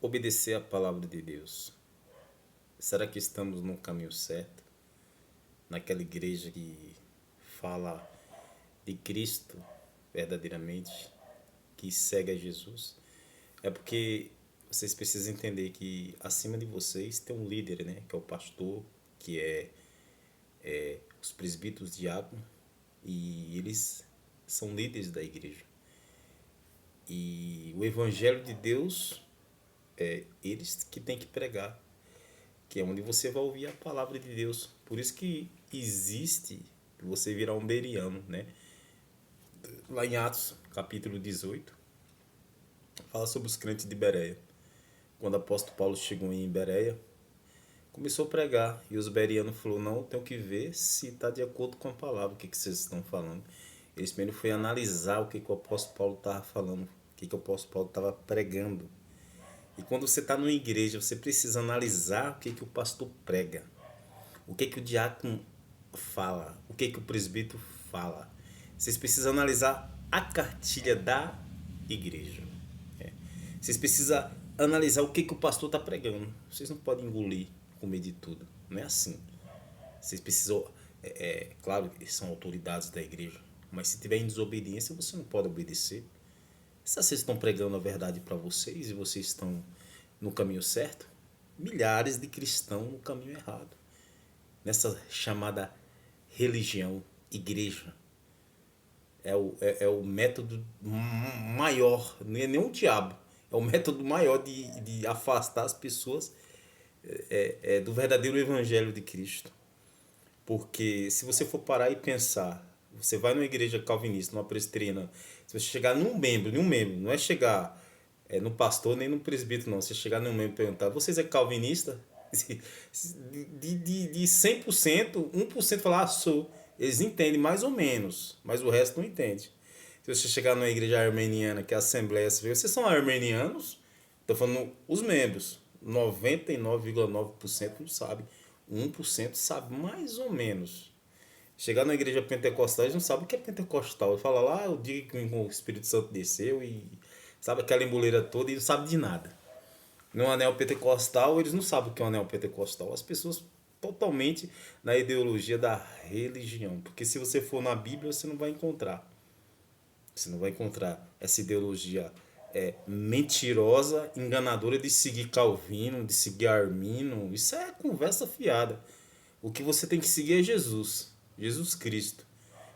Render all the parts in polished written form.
Obedecer a palavra de Deus. Será que estamos no caminho certo? Naquela igreja que fala de Cristo verdadeiramente, que segue a Jesus? É porque vocês precisam entender que acima de vocês tem um líder, né? Que é o pastor, que é os presbíteros diáconos, e eles são líderes da igreja. E o evangelho de Deus é eles que têm que pregar, que é onde você vai ouvir a palavra de Deus. Por isso que existe você virar um beriano, né? Lá em Atos, capítulo 18, fala sobre os crentes de Bereia. Quando o apóstolo Paulo chegou em Bereia, começou a pregar, e os berianos falaram: não, eu tenho que ver se está de acordo com a palavra, o que vocês estão falando. Eles primeiro foi analisar o que o apóstolo Paulo estava falando, o que o apóstolo Paulo estava pregando. E quando você está numa igreja, você precisa analisar o que o pastor prega, o que o diácono fala, o que o presbítero fala. Vocês precisam analisar a cartilha da igreja. Vocês precisam analisar o que o pastor está pregando. Vocês não podem engolir, comer de tudo. Não é assim. Vocês precisam, claro, eles são autoridades da igreja, mas se tiver em desobediência, você não pode obedecer. Se vocês estão pregando a verdade para vocês e vocês estão no caminho certo, milhares de cristãos no caminho errado. Nessa chamada religião, igreja. É o método maior, não é nem um diabo, é o método maior de afastar as pessoas do verdadeiro evangelho de Cristo. Porque se você for parar e pensar, você vai numa igreja calvinista, numa presbiteriana, se você chegar nenhum membro, não é chegar no pastor nem no presbítero, não. Se chegar num membro e perguntar: vocês é calvinista? De 100%, 1% falar: ah, sou. Eles entendem mais ou menos, mas o resto não entende. Se você chegar numa igreja armeniana, que é a Assembleia, vocês são armenianos? Estou falando os membros. 99,9% não sabe. 1% sabe mais ou menos. Chegar na igreja pentecostal, eles não sabem o que é pentecostal. Ele fala lá, o dia que o Espírito Santo desceu e sabe aquela emboleira toda e não sabe de nada. No anel pentecostal, eles não sabem o que é um anel pentecostal. As pessoas totalmente na ideologia da religião. Porque se você for na Bíblia, você não vai encontrar. Você não vai encontrar essa ideologia mentirosa, enganadora de seguir Calvino, de seguir Armino. Isso é conversa fiada. O que você tem que seguir é Jesus. Jesus Cristo.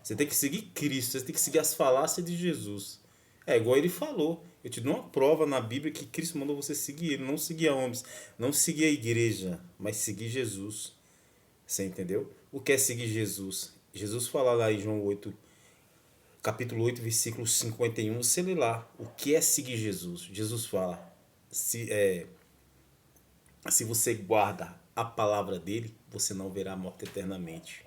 Você tem que seguir Cristo. Você tem que seguir as falácias de Jesus. É igual ele falou. Eu te dou uma prova na Bíblia que Cristo mandou você seguir ele. Não seguir homens. Não seguir a igreja. Mas seguir Jesus. Você entendeu? O que é seguir Jesus? Jesus fala lá em João 8, capítulo 8, versículo 51. Você lê lá. O que é seguir Jesus? Jesus fala: se você guarda a palavra dele, você não verá a morte eternamente.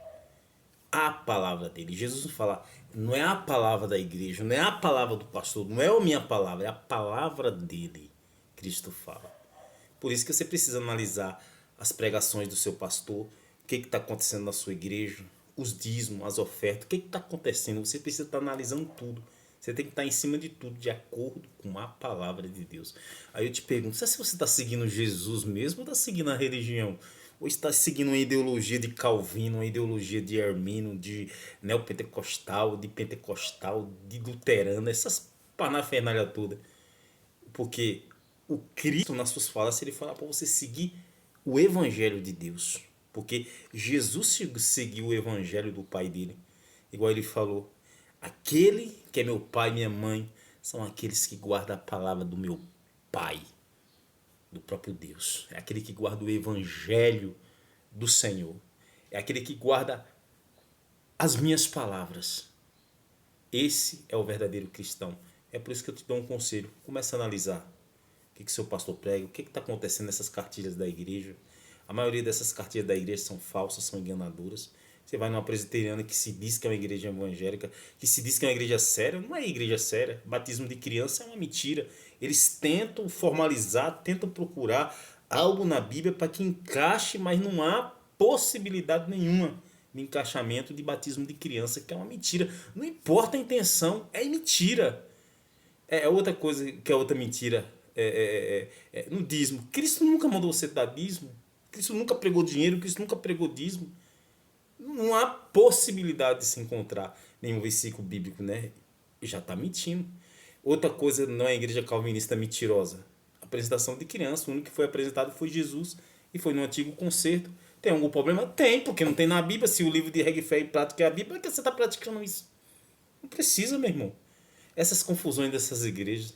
A palavra dele. Jesus não fala, não é a palavra da igreja, não é a palavra do pastor, não é a minha palavra, é a palavra dele. Cristo fala. Por isso que você precisa analisar as pregações do seu pastor, o que está acontecendo na sua igreja, os dízimos, as ofertas, o que está acontecendo. Você precisa estar analisando tudo. Você tem que estar em cima de tudo, de acordo com a palavra de Deus. Aí eu te pergunto, se você está seguindo Jesus mesmo ou está seguindo a religião? Ou está seguindo uma ideologia de Calvino, uma ideologia de Armino, de neopentecostal, de pentecostal, de luterano, essas parafernália toda. Porque o Cristo, nas suas falas, ele fala para você seguir o evangelho de Deus. Porque Jesus seguiu o evangelho do pai dele. Igual ele falou: aquele que é meu pai e minha mãe são aqueles que guardam a palavra do meu pai, do próprio Deus. É aquele que guarda o evangelho do Senhor. É aquele que guarda as minhas palavras. Esse é o verdadeiro cristão. É por isso que eu te dou um conselho. Comece a analisar o que seu pastor prega, o que está acontecendo nessas cartilhas da igreja. A maioria dessas cartilhas da igreja são falsas, são enganadoras. Você vai numa presbiteriana que se diz que é uma igreja evangélica, que se diz que é uma igreja séria, não é igreja séria. Batismo de criança é uma mentira. Eles tentam formalizar, tentam procurar algo na Bíblia para que encaixe, mas não há possibilidade nenhuma de encaixamento de batismo de criança, que é uma mentira. Não importa a intenção, é mentira. É outra coisa que é outra mentira. no dízimo. Cristo nunca mandou você dar dízimo. Cristo nunca pregou dinheiro, Cristo nunca pregou dízimo. Não há possibilidade de se encontrar nenhum versículo bíblico, né? Já está mentindo. Outra coisa, não é a igreja calvinista mentirosa. Apresentação de criança, o único que foi apresentado foi Jesus e foi no Antigo Concerto. Tem algum problema? Tem, porque não tem na Bíblia. Se o livro de regra e fé e prática é a Bíblia, é que você está praticando isso. Não precisa, meu irmão. Essas confusões dessas igrejas,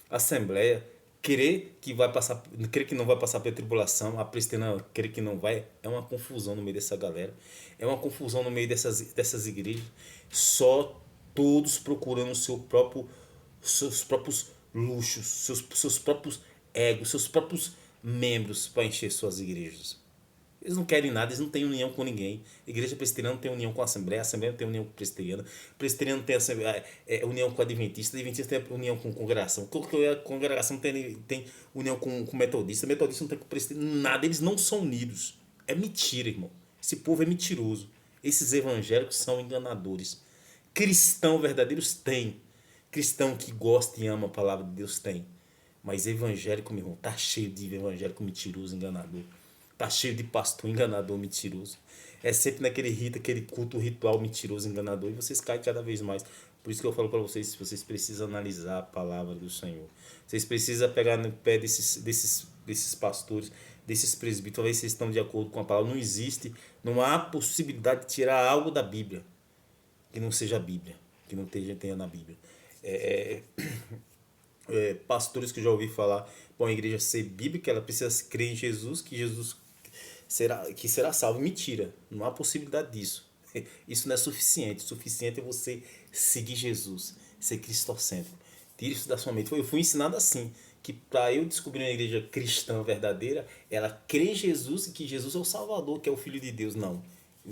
Assembleia, crer que não vai passar pela tribulação, a Pristina crer que não vai, é uma confusão no meio dessa galera. É uma confusão no meio dessas igrejas. Só todos procurando seus próprios luxos, seus próprios egos, seus próprios membros para encher suas igrejas. Eles não querem nada, eles não têm união com ninguém. A igreja presbiteriana não tem união com a Assembleia não tem união com a presbiteriana, presbiteriano não tem união com a Adventista tem união com a congregação, a congregação tem união com o Metodista não tem com o presbiteriano, nada, eles não são unidos. É mentira, irmão. Esse povo é mentiroso. Esses evangélicos são enganadores. Cristão verdadeiros tem. Cristão que gosta e ama a palavra de Deus tem. Mas evangélico, meu irmão, tá cheio de evangélico mentiroso, enganador. Tá cheio de pastor enganador, mentiroso. É sempre naquele rito, aquele culto ritual mentiroso, enganador. E vocês caem cada vez mais. Por isso que eu falo para vocês, vocês precisam analisar a palavra do Senhor. Vocês precisam pegar no pé desses pastores, desses presbíteros, ver se vocês estão de acordo com a palavra. Não há possibilidade de tirar algo da Bíblia que não seja a Bíblia, que não tenha na Bíblia. Pastores que eu já ouvi falar, para uma igreja ser bíblica, ela precisa crer em Jesus, que Jesus será salvo. Mentira, não há possibilidade disso. Isso não é suficiente. O suficiente é você seguir Jesus, ser cristocêntrico. Tire isso da sua mente. Eu fui ensinado assim, que para eu descobrir uma igreja cristã verdadeira, ela crê em Jesus e que Jesus é o Salvador, que é o Filho de Deus. Não.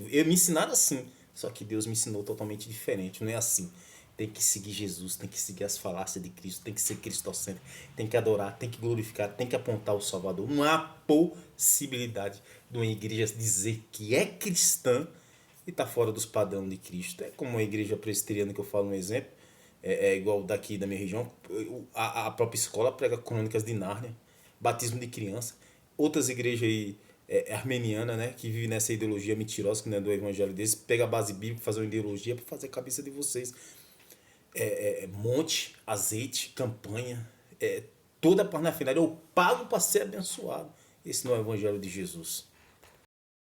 Eu me ensinaram assim, só que Deus me ensinou totalmente diferente. Não é assim. Tem que seguir Jesus, tem que seguir as falácias de Cristo, tem que ser cristocêntrico, tem que adorar, tem que glorificar, tem que apontar o Salvador. Não há possibilidade de uma igreja dizer que é cristã e está fora dos padrões de Cristo. É como a igreja presbiteriana que eu falo um exemplo, é igual daqui da minha região, a própria escola prega Crônicas de Nárnia, batismo de criança. Outras igrejas aí, armeniana, né, que vive nessa ideologia mentirosa que não é do evangelho deles, pega a base bíblica, fazer uma ideologia para fazer a cabeça de vocês. Monte, azeite, campanha, toda a parnafinalha, eu pago para ser abençoado. Esse não é o evangelho de Jesus.